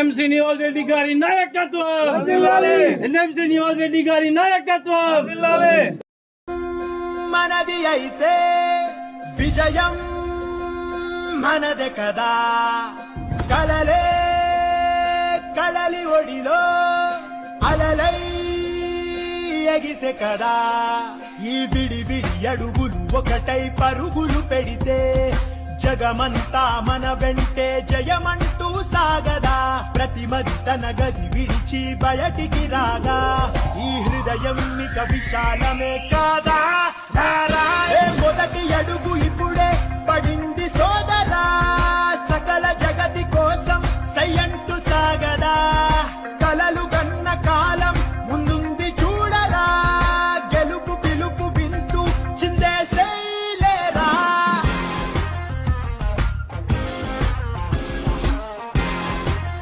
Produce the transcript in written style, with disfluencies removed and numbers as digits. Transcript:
NM Srinivas Reddy గారి నాయకత్వం, NM Srinivas Reddy గారి నాయకత్వం. మనది అయితే విజయం మనదే కదా, కలలే కళలి ఒడిలో అలలై ఎగిసే కదా. ఈ బిడి బిడి అడుగులు ఒకటై పరుగులు పెడితే జగమంతా మన వెంటే జయమంటూ సాగదా. ప్రతిమది తన గది విడిచి బయటికి రాగా ఈ హృదయం ఇక విశాలమే కాదా. మొదటి అడుగు ఇప్పుడు